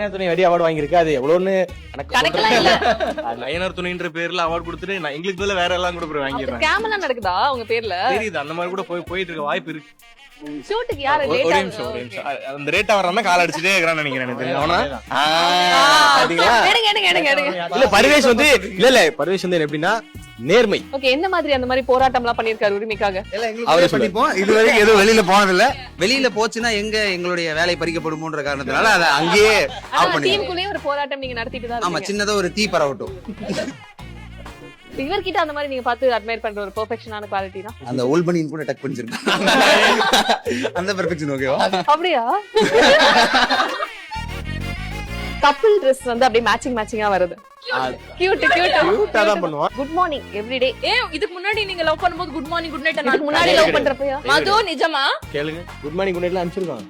ஐயனார் துணை வரி அவார்டு வாங்கியிருக்கு. அது எவ்வளவுன்னு கணக்கெல்லாம் இல்ல. ஐயனார் துணைன்ற பேர்ல அவார்டு கொடுத்துட்டு நான் எங்களுக்கு பதிலா வேற எல்லாம் கூட போய் வாங்கிடுறேன். ஸ்கேம் எல்லாம் நடக்குதா உங்க பேர்ல? தெரியுது, அந்த மாதிரி கூட போயிட்டு இருக்க வாய்ப்பு இருக்கு. ஷூட்டுக்கு யாரு ஒரே லேட்டா? நிமிஷம் அந்த ரேட்டா வர்றதா கால் அடிச்சுட்டே இருக்கிறான்னு நினைக்கிறேன். எனக்கு தெரியும். அவனா இல்ல பர்வேஷ் வந்து இல்ல பர்வேஷ் வந்து எப்படின்னா நேர்மை. ஓகே, என்ன மாதிரி அந்த மாதிரி போராட்டம் எல்லாம் பண்ணிருக்காரு உரிமைக்காக? அவரே பண்ணிப்போம். இது வரைக்கும் எதுவும் வெளியில போனதில்ல. வெளியில போச்சுன்னா எங்களுடைய வேலை பறிக்கப்படுமோன்ற காரணத்தினால அதை அங்கேயே ஆஃப் பண்ணி. டீமுக்குள்ளேயே ஒரு போராட்டம் நீங்க நடத்திட்டு தான் ஆமா, இருக்கீங்க. சின்னதா ஒரு தீ பரவட்டும். இவர்கிட்ட அந்த மாதிரி நீங்க பார்த்து அட்மையர் பண்ற ஒரு பெர்ஃபெக்ஷனான குவாலிட்டி தான். அந்த ஓல் பனியன் கூட டக் பண்ணிச்சிருக்கேன். அந்த பெர்ஃபெக்ஷன் ஓகேவா? அப்படியா? கப்பிள் Dress வந்து அப்படியே மேட்சிங்கா வருது. கியூட்டா தான் பண்ணுவான். Good morning everyday. இதுக்கு முன்னாடி நீங்க லவ் பண்ணும்போது குட் மார்னிங் குட் நைட் இதுக்கு முன்னாடி லவ் பண்றப்பயா? மது நிஜமா? கேளுங்க. குட் மார்னிங் குட் நைட்ல அனுப்பிச்சிருக்கோம்.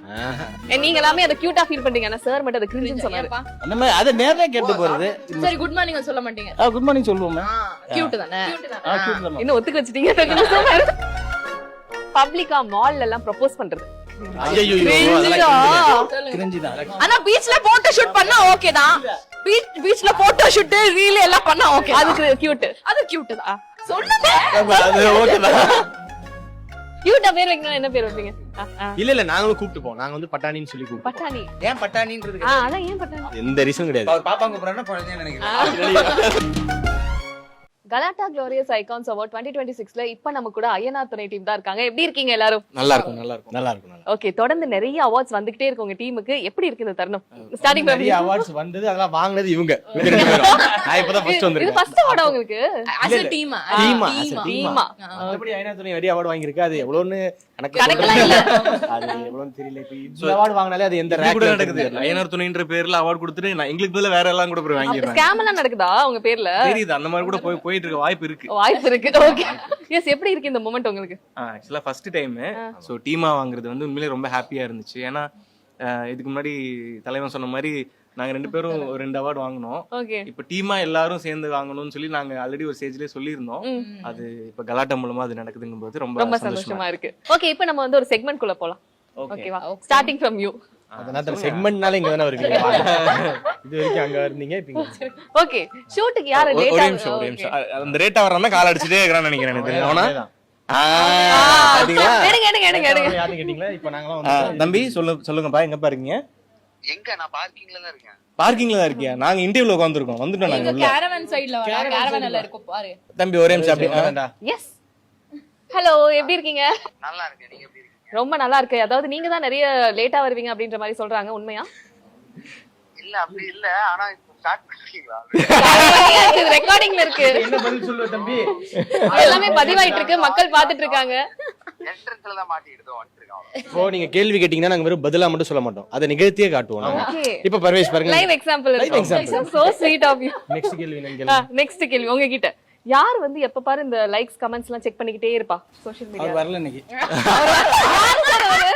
நீங்க எல்லாமே அத கியூட்டா ஃபீல் பண்றீங்க. ஆனா சார் மட்டும் அது கிரிஞ்சுன்னு சொன்னாரு. அந்த மாதிரி அத நேரா கேட்டு போறது. சரி, குட் மார்னிங் சொல்ல மாட்டீங்க. குட் மார்னிங் சொல்லுவோமே. கியூட் தானே? கியூட் தான். இன்னும் ஒத்துக்க வச்சிட்டீங்க. பப்ளிக்கா மால்ல எல்லாம் ப்ரோபோஸ் பண்றது. ஐயோ கிரிஞ்சுதான். ஆனா பீச்ல போட்டோ ஷூட் பண்ணா ஓகே தான். பீச்ல போட்டோ ஷூட் ரீல் எல்லாம் பண்ணா ஓகே. அது கியூட். அது கியூட் தான். சொல்லுங்க. அது ஓகே தான். கியூட்டா பேர் வைக்கணும். என்ன பேர் வைப்பீங்க? இல்ல நாங்களும் கூப்பிட்டு போவோம். நாங்க வந்து பட்டாணின்னு சொல்லி கூப்பிடுவோம். பட்டாணி. ஏன் பட்டாணின்றது? அதான் ஏன் பட்டாணி? எந்த ரீசன் கிடையாது. அவர் பாப்பா கூப்பிடுறாருன்னா குழந்தைன்னு நினைக்கிறேன். கலாட்டா க்ளோரியஸ் ஐகான்ஸ் அவார்ட் 2026ல இப்ப நம்ம கூட ஐயனார் துணை டீம் தான் இருக்காங்க. எப்படி இருக்கீங்க எல்லாரும்? நல்லா இருக்கும். ஓகே, தொடர்ந்து நிறைய அவார்ட்ஸ் வந்துகிட்டே இருக்கு உங்க டீமுக்கு. எப்படி இருக்கு இந்த தருணம்? ஸ்டார்டிங் நிறைய அவார்ட்ஸ் வந்தது, அதெல்லாம் வாங்குனது இவங்க ரெண்டு பேரும். நான் இப்பதான் ஃபர்ஸ்ட் இது வந்திருக்கேன். ஃபர்ஸ்ட் அவார்ட் உங்களுக்கு? as a team. டீமா. மத்தபடி ஐயனார் துணை வரி அவார்டு வாங்கியிருக்கு. அது எவ்வளவுன்னு கணக்கெல்லாம் இல்ல. அது எவ்வளவுன்னு தெரியல. இப்ப இந்த அவார்டு வாங்குனாலே அது எந்த இது ரேங்க்ல கூட நடக்குது. ஐயனார் துணைன்ற பேர்ல அவார்டு கொடுத்துட்டு நான் எங்களுக்கு பதிலா வேற எல்லாம் கூட போய் வாங்கிடுறேன். ஸ்கேம் எல்லாம் நடக்குதா உங்க பேர்ல? தெரியுது, அந்த மாதிரி கூட போயிட்டு இருக்க வாய்ப்பு இருக்கு. வாய்ப்பு இருக்கு. Okay, yes. எப்படி இருக்கு இந்த மொமெண்ட் உங்களுக்கு? ஆக்சுவலா ஃபர்ஸ்ட் டைம் சோ டீமா வாங்குறது வந்து உண்மையிலேயே ரொம்ப ஹாப்பியா இருந்துச்சு. ஏன்னா இதுக்கு முன்னாடி தலைவன் சொன்ன மாதிரி நாங்க ரெண்டு பேரும் ஒரு 2 அவார்டு வாங்கினோம். ஓகே, இப்ப டீமா எல்லாரும் சேர்ந்து வாங்கணும்னு சொல்லி நாங்க ஆல்ரெடி ஒரு ஸ்டேஜ்லயே சொல்லியிருந்தோம். அது இப்ப கலாட்டா மூலமா அது நடக்குதுங்கும்போது ரொம்ப சந்தோஷமா இருக்கு. ஓகே, இப்போ நம்ம வந்து ஒரு செக்மெண்ட் குள்ள போலாம். ஓகேவா? Starting from you. அதனால செக்மெண்ட்னால இங்க தான வருவீங்க. இது வரைக்கும் அங்க இருந்தீங்க, இப்ப ஓகே, ஷூட்டுக்கு யாரு ஒரே லேட்டா? நிமிஷம் அந்த ரேட்டா வர்றதா கால் அடிச்சுட்டே இருக்கிறான்னு நினைக்கிறேன். எனக்கு தெரியும். அவனா யாரும் கேட்டீங்களா? இப்ப நாங்கலாம் வந்து தம்பி சொல்லுங்கப்பா, எங்கப்பா இருக்கீங்க? எங்க? நான் பார்க்கிங்ல தான் இருக்கேன். பார்க்கிங்ல தான் இருக்கியா? நாங்க இன்டர்வியூல உட்கார்ந்துருக்கோம். வந்துட்டோம் நாங்க உள்ள. கேரவன் சைடுல வர. கேரவன் எல்லாம் இருக்கும் பாரு. தம்பி ஒரே நிமிஷம் அப்படி. எஸ். ஹலோ, எப்படி இருக்கீங்க? நல்லா இருக்கேன். நீங்க எப்படி இருக்கீங்க? ரொம்ப நல்லா இருக்கு. அதாவது நீங்க தான் நிறைய லேட்டா வருவீங்க அப்படின்ற மாதிரி சொல்றாங்க. உண்மையா? இல்ல அப்படி இல்ல. ஆனா இப்போ ஸ்டார்ட் பண்ணிட்டீங்களா? இது ரெக்கார்டிங்ல இருக்கு. என்ன பதில் சொல்லுவ தம்பி? எல்லாமே பதிவாயிட்டு இருக்கு. மக்கள் பாத்துட்டு இருக்காங்க. என்ட்ரன்ஸ்ல தான் மாட்டிக்கிட்டு வந்துருக்காங்க. இப்போ நீங்க கேள்வி கேட்டீங்கன்னா நாங்க வெறும் பதிலா மட்டும் சொல்ல மாட்டோம். அதை நிகழ்த்தியே காட்டுவோம் நாங்க. ஓகே, இப்ப பர்வேஷ் பாருங்க. லைவ் எக்ஸாம்பிள் இருக்கு. So sweet of you. Next கேள்வி என்னங்க? நெக்ஸ்ட் கேள்வி உங்ககிட்ட. யார் வந்து எப்ப பாரு இந்த லைக்ஸ் கமெண்ட்ஸ் எல்லாம் செக் பண்ணிக்கிட்டே இருப்பா சோஷியல் மீடியா? அவர் வரல இன்னைக்கு. யார் சார் அவரு?